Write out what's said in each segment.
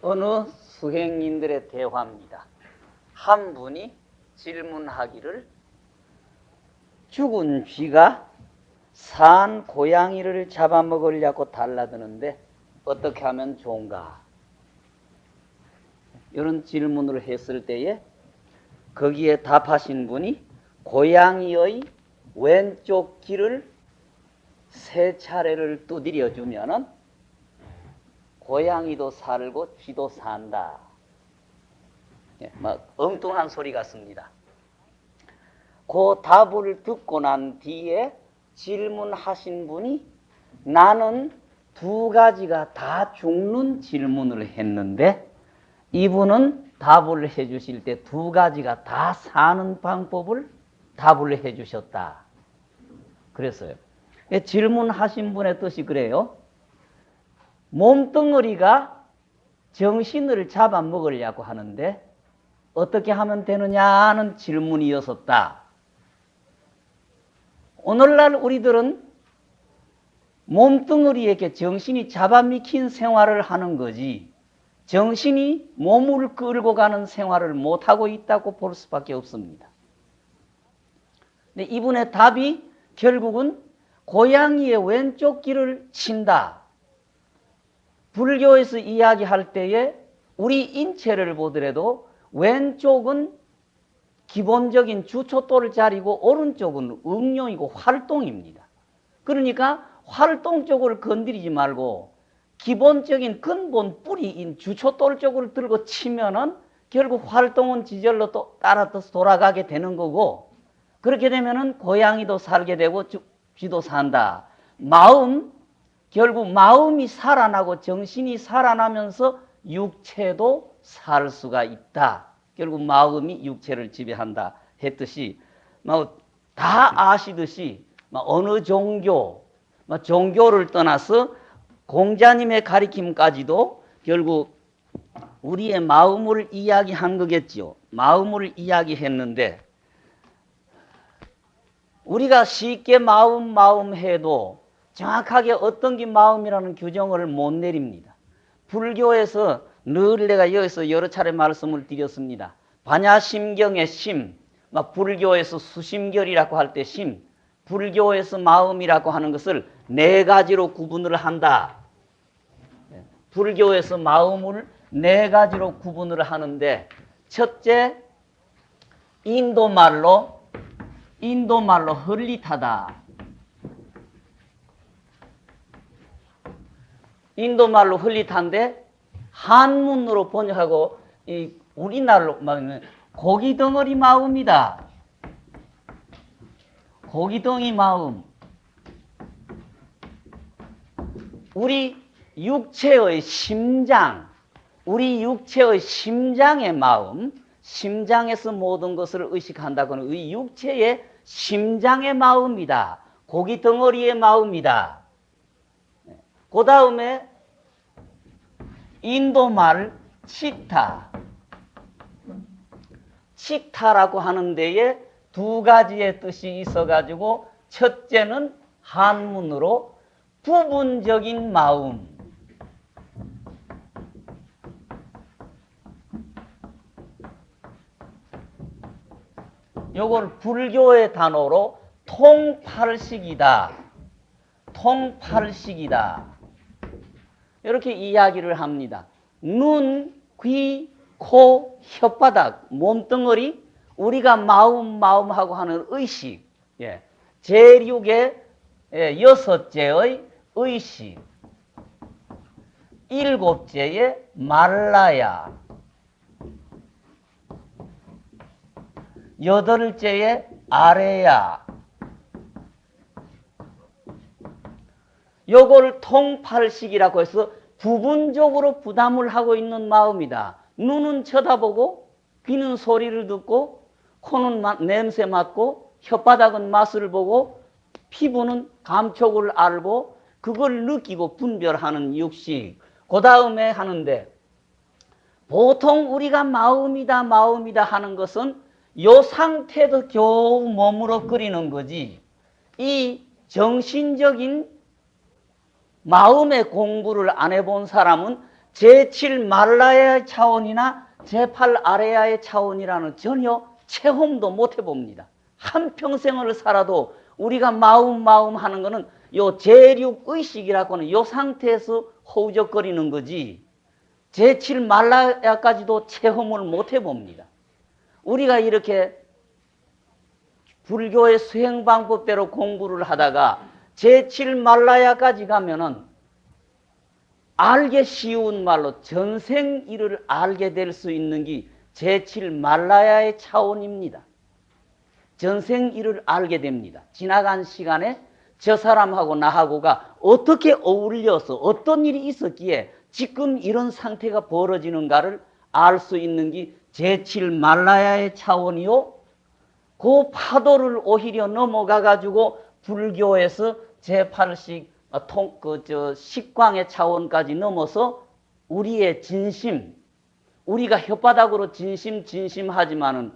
어느 수행인들의 대화입니다. 한 분이 질문하기를 죽은 쥐가 산 고양이를 잡아먹으려고 달라드는데 어떻게 하면 좋은가? 이런 질문을 했을 때에 거기에 답하신 분이 고양이의 왼쪽 귀를 3차례를 두드려 주면은 고양이도 살고 쥐도 산다. 막 엉뚱한 소리 같습니다. 그 답을 듣고 난 뒤에 질문하신 분이 나는 2가지가 다 죽는 질문을 했는데 이분은 답을 해주실 때 2가지가 다 사는 방법을 답을 해주셨다. 그랬어요. 질문하신 분의 뜻이 그래요. 몸뚱어리가 정신을 잡아먹으려고 하는데 어떻게 하면 되느냐는 질문이었었다. 오늘날 우리들은 몸뚱어리에게 정신이 잡아먹힌 생활을 하는 거지 정신이 몸을 끌고 가는 생활을 못하고 있다고 볼 수밖에 없습니다. 근데 이분의 답이 결국은 고양이의 왼쪽 귀를 친다. 불교에서 이야기할 때에 우리 인체를 보더라도 왼쪽은 기본적인 주초도를 자리고 오른쪽은 응용이고 활동입니다. 그러니까 활동 쪽을 건드리지 말고 기본적인 근본 뿌리인 주초돌 쪽을 들고 치면은 결국 활동은 지절로 또 따라서 돌아가게 되는 거고 그렇게 되면은 고양이도 살게 되고 쥐도 산다. 결국 마음이 살아나고 정신이 살아나면서 육체도 살 수가 있다. 결국 마음이 육체를 지배한다 했듯이 다 아시듯이 어느 종교를 떠나서 공자님의 가리킴까지도 결국 우리의 마음을 이야기한 거겠죠. 마음을 이야기했는데 우리가 쉽게 마음 해도 정확하게 어떤 게 마음이라는 규정을 못 내립니다. 불교에서 늘 내가 여기서 여러 차례 말씀을 드렸습니다. 반야심경의 심, 불교에서 수심결이라고 할 때 심, 불교에서 마음이라고 하는 것을 4가지로 구분을 한다. 불교에서 마음을 4가지로 구분을 하는데 첫째, 인도말로 헐릿하다. 인도말로 헐릿한데 한문으로 번역하고 우리나라로 말하면 고기덩어리 마음이다. 고기덩이 마음. 우리 육체의 심장의 마음, 심장에서 모든 것을 의식한다고는 이 육체의 심장의 마음이다. 고기덩어리의 마음이다. 그 다음에 인도말 치타라고 하는 데에 2가지의 뜻이 있어가지고 첫째는 한문으로 부분적인 마음. 요걸 불교의 단어로 통팔식이다. 이렇게 이야기를 합니다. 눈, 귀, 코, 혓바닥, 몸뚱어리, 우리가 마음하고 하는 의식, 제6의 6째의 의식, 7째의 말라야, 8째의 아래야. 요걸 통팔식이라고 해서 부분적으로 부담을 하고 있는 마음이다. 눈은 쳐다보고 귀는 소리를 듣고 코는 냄새 맡고 혓바닥은 맛을 보고 피부는 감촉을 알고 그걸 느끼고 분별하는 육식. 그 다음에 하는데 보통 우리가 마음이다 하는 것은 요 상태도 겨우 머무르거리는 거지. 이 정신적인 마음의 공부를 안 해본 사람은 제7 말라야의 차원이나 제8 아레야의 차원이라는 전혀 체험도 못 해봅니다. 한평생을 살아도 우리가 마음 하는 거는 요 제6 의식이라고 하는 요 상태에서 허우적거리는 거지 제7 말라야까지도 체험을 못 해봅니다. 우리가 이렇게 불교의 수행 방법대로 공부를 하다가 제7 말라야까지 가면은 알기 쉬운 말로 전생일을 알게 될 수 있는 게 제7 말라야의 차원입니다. 전생일을 알게 됩니다. 지나간 시간에 저 사람하고 나하고가 어떻게 어울려서 어떤 일이 있었기에 지금 이런 상태가 벌어지는가를 알 수 있는 게 제7 말라야의 차원이요. 그 파도를 오히려 넘어가 가지고 불교에서 제8식 식광의 차원까지 넘어서 우리의 진심, 우리가 혓바닥으로 진심하지만은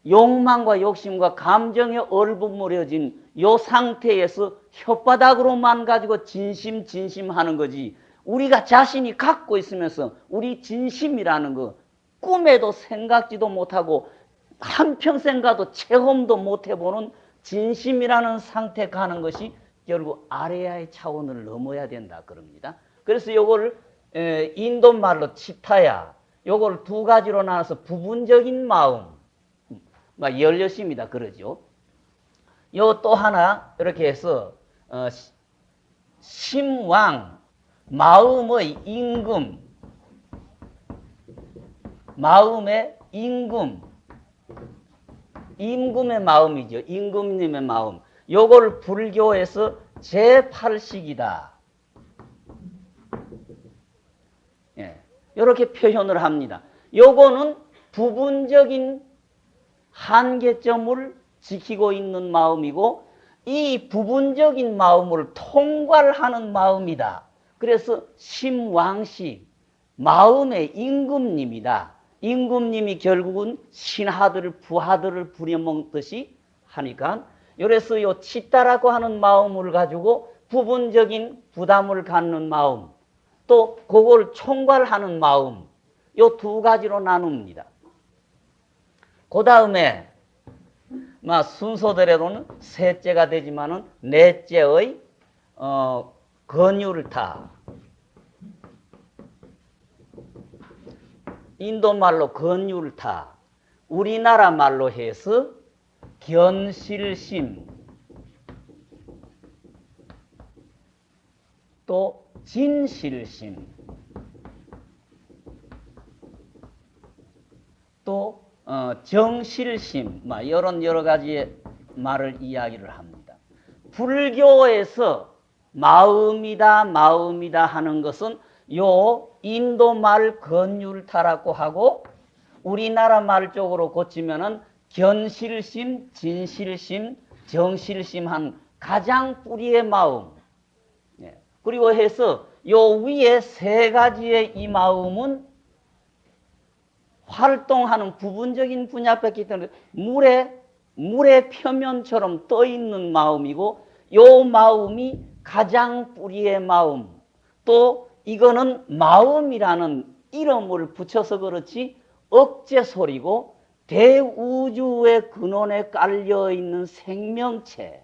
욕망과 욕심과 감정에 얼버무려진 요 상태에서 혓바닥으로만 가지고 진심하는 거지. 우리가 자신이 갖고 있으면서 우리 진심이라는 거 꿈에도 생각지도 못하고 한평생 가도 체험도 못 해보는 진심이라는 상태 가는 것이 결국 아레야의 차원을 넘어야 된다 그럽니다. 그래서 요걸 인도 말로 치타야, 요걸 두 가지로 나눠서 부분적인 마음, 열려심이다 그러죠. 요 또 하나 이렇게 해서 심왕, 마음의 임금, 마음의 임금, 임금의 마음이죠. 임금님의 마음. 요걸 불교에서 제8식이다. 예, 이렇게 표현을 합니다. 요거는 부분적인 한계점을 지키고 있는 마음이고 이 부분적인 마음을 통괄하는 마음이다. 그래서 심왕식, 마음의 임금님이다. 임금님이 결국은 신하들, 부하들을 부려먹듯이 하니까 그래서 요 치따라고 하는 마음을 가지고 부분적인 부담을 갖는 마음, 또 그걸 총괄하는 마음, 요 두 가지로 나눕니다. 그 다음에 순서대로는 셋째가 되지만은 넷째의 건율타, 인도 말로 건율타, 우리나라 말로 해서 견실심, 또 진실심, 또 정실심, 이런 여러 가지의 말을 이야기를 합니다. 불교에서 마음이다 하는 것은 요 인도 말 건율타라고 하고 우리나라 말 쪽으로 고치면은 견실심, 진실심, 정실심 한 가장 뿌리의 마음. 그리고 해서 요 위에 세 가지의 이 마음은 활동하는 부분적인 분야밖에 때문에 물의 표면처럼 떠 있는 마음이고 요 마음이 가장 뿌리의 마음. 또 이거는 마음이라는 이름을 붙여서 그렇지 억제 소리고 대우주의 근원에 깔려 있는 생명체,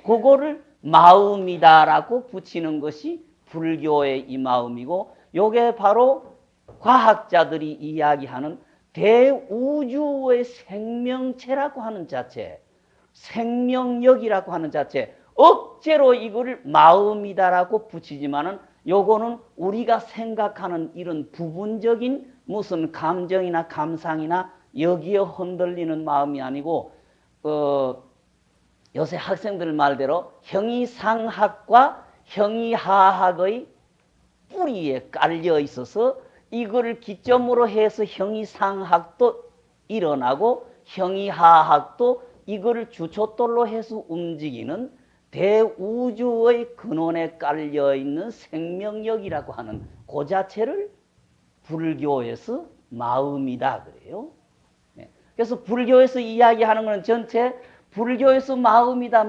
그거를 마음이다라고 붙이는 것이 불교의 이 마음이고, 요게 바로 과학자들이 이야기하는 대우주의 생명체라고 하는 자체, 생명력이라고 하는 자체, 억제로 이거를 마음이다라고 붙이지만은 요거는 우리가 생각하는 이런 부분적인 무슨 감정이나 감상이나 여기에 흔들리는 마음이 아니고 요새 학생들 말대로 형이상학과 형이하학의 뿌리에 깔려 있어서 이거를 기점으로 해서 형이상학도 일어나고 형이하학도 이거를 주춧돌로 해서 움직이는 대우주의 근원에 깔려있는 생명력이라고 하는 그 자체를 불교에서 마음이다 그래요. 그래서 불교에서 이야기하는 것은 전체 불교에서 마음이다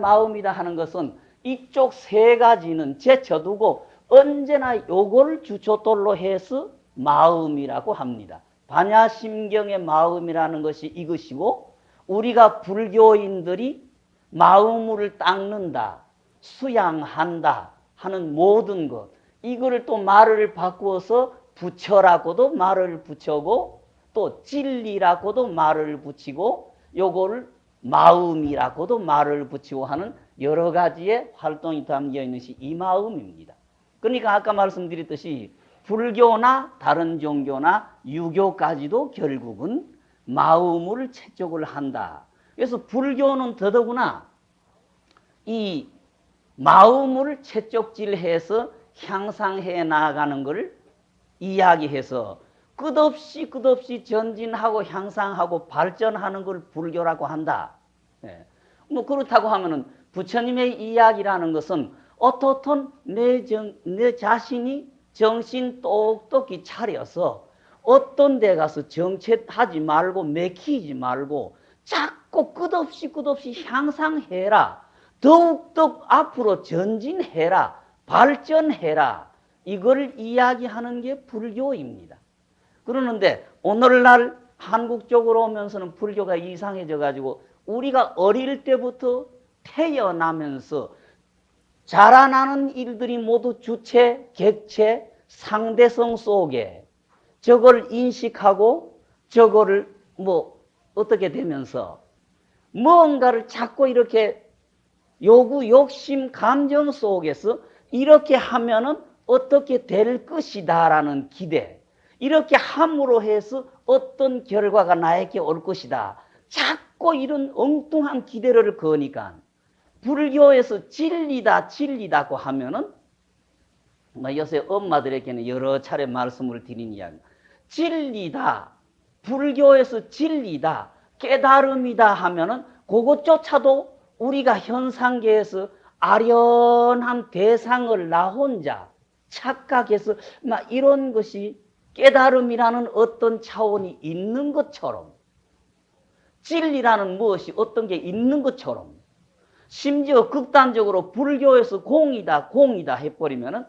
하는 것은 이쪽 세 가지는 제쳐두고 언제나 요걸 주초돌로 해서 마음이라고 합니다. 반야심경의 마음이라는 것이 이것이고, 우리가 불교인들이 마음을 닦는다, 수양한다 하는 모든 것, 이거를 또 말을 바꾸어서 부처라고도 말을 붙여고, 또 진리라고도 말을 붙이고, 요거를 마음이라고도 말을 붙이고 하는 여러 가지의 활동이 담겨 있는 것이 이 마음입니다. 그러니까 아까 말씀드렸듯이 불교나 다른 종교나 유교까지도 결국은 마음을 채촉을 한다. 그래서 불교는 더더구나 이 마음을 채촉질해서 향상해 나가는 것을 이야기해서 끝없이 전진하고 향상하고 발전하는 걸 불교라고 한다. 예. 뭐 그렇다고 하면은 부처님의 이야기라는 것은 어떻든 내 자신이 정신 똑똑히 차려서 어떤 데 가서 정체하지 말고 맥히지 말고 자꾸 끝없이 향상해라. 더욱더 앞으로 전진해라. 발전해라. 이걸 이야기하는 게 불교입니다. 그러는데 오늘날 한국 쪽으로 오면서는 불교가 이상해져 가지고 우리가 어릴 때부터 태어나면서 자라나는 일들이 모두 주체, 객체, 상대성 속에 저걸 인식하고 저거를 뭐 어떻게 되면서 뭔가를 자꾸 이렇게 요구, 욕심, 감정 속에서 이렇게 하면은 어떻게 될 것이다라는 기대, 이렇게 함으로 해서 어떤 결과가 나에게 올 것이다. 자꾸 이런 엉뚱한 기대를 거니까 불교에서 진리다고 하면은 요새 엄마들에게는 여러 차례 말씀을 드린 이야기. 진리다, 불교에서 진리다, 깨달음이다 하면은 그것조차도 우리가 현상계에서 아련한 대상을 나 혼자 착각해서 막 이런 것이 깨달음이라는 어떤 차원이 있는 것처럼, 진리라는 무엇이 어떤 게 있는 것처럼, 심지어 극단적으로 불교에서 공이다 해버리면은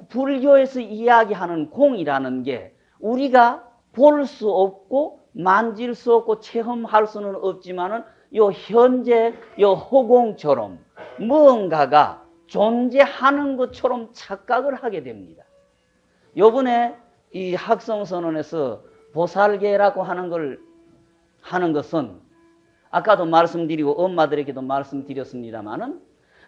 불교에서 이야기하는 공이라는 게 우리가 볼 수 없고 만질 수 없고 체험할 수는 없지만은 요 현재 요 허공처럼 무언가가 존재하는 것처럼 착각을 하게 됩니다. 요번에 이 학성선언에서 보살계라고 하는 것은 아까도 말씀드리고 엄마들에게도 말씀드렸습니다마는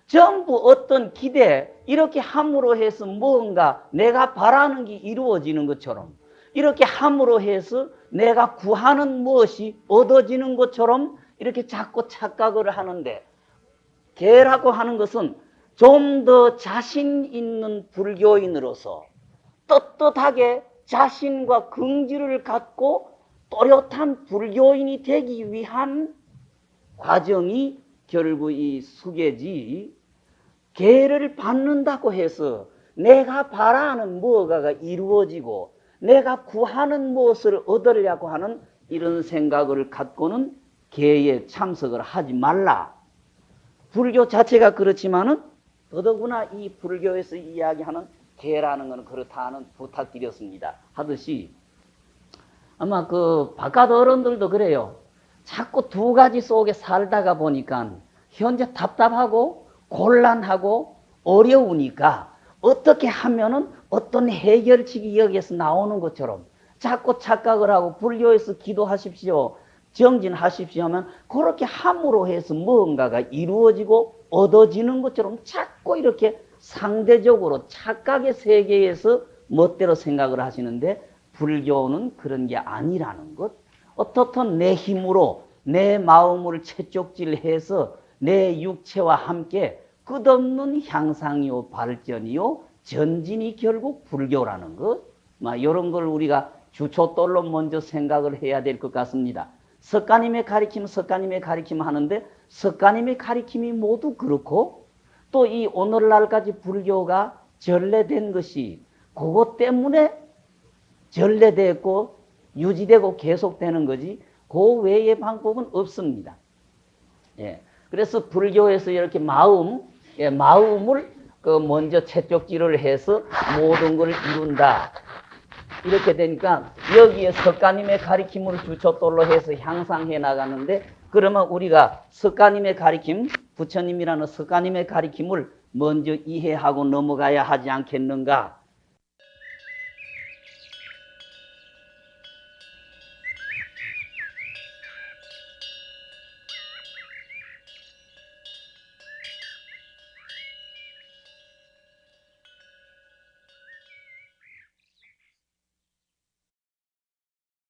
전부 어떤 기대, 이렇게 함으로 해서 뭔가 내가 바라는 게 이루어지는 것처럼, 이렇게 함으로 해서 내가 구하는 무엇이 얻어지는 것처럼 이렇게 자꾸 착각을 하는데, 개라고 하는 것은 좀 더 자신 있는 불교인으로서 떳떳하게 자신과 긍지를 갖고 또렷한 불교인이 되기 위한 과정이 결국 이 수계지, 계를 받는다고 해서 내가 바라는 무엇가가 이루어지고 내가 구하는 무엇을 얻으려고 하는 이런 생각을 갖고는 계에 참석을 하지 말라. 불교 자체가 그렇지만은 더더구나 이 불교에서 이야기하는 계라는 것은 그렇다는 부탁드렸습니다 하듯이, 아마 그 바깥 어른들도 그래요. 자꾸 두 가지 속에 살다가 보니까 현재 답답하고 곤란하고 어려우니까 어떻게 하면은 어떤 해결책이 여기에서 나오는 것처럼 자꾸 착각을 하고 불교에서 기도하십시오, 정진하십시오 하면 그렇게 함으로 해서 무언가가 이루어지고 얻어지는 것처럼 자꾸 이렇게 상대적으로 착각의 세계에서 멋대로 생각을 하시는데, 불교는 그런 게 아니라는 것. 어떻든 내 힘으로 내 마음을 채촉질해서 내 육체와 함께 끝없는 향상이요 발전이요 전진이 결국 불교라는 것. 이런 걸 우리가 주초돌로 먼저 생각을 해야 될 것 같습니다. 석가님의 가리킴 하는데 석가님의 가리킴이 모두 그렇고, 또 이 오늘날까지 불교가 전래된 것이 그것 때문에 전래됐고 유지되고 계속되는 거지 그 외의 방법은 없습니다. 예. 그래서 불교에서 이렇게 마음을 그 먼저 채쪽지를 해서 모든 걸 이룬다. 이렇게 되니까 여기에 석가님의 가리킴을 주춧돌로 해서 향상해 나가는데, 그러면 우리가 석가님의 가리킴, 부처님이라는 석가님의 가리킴을 먼저 이해하고 넘어가야 하지 않겠는가?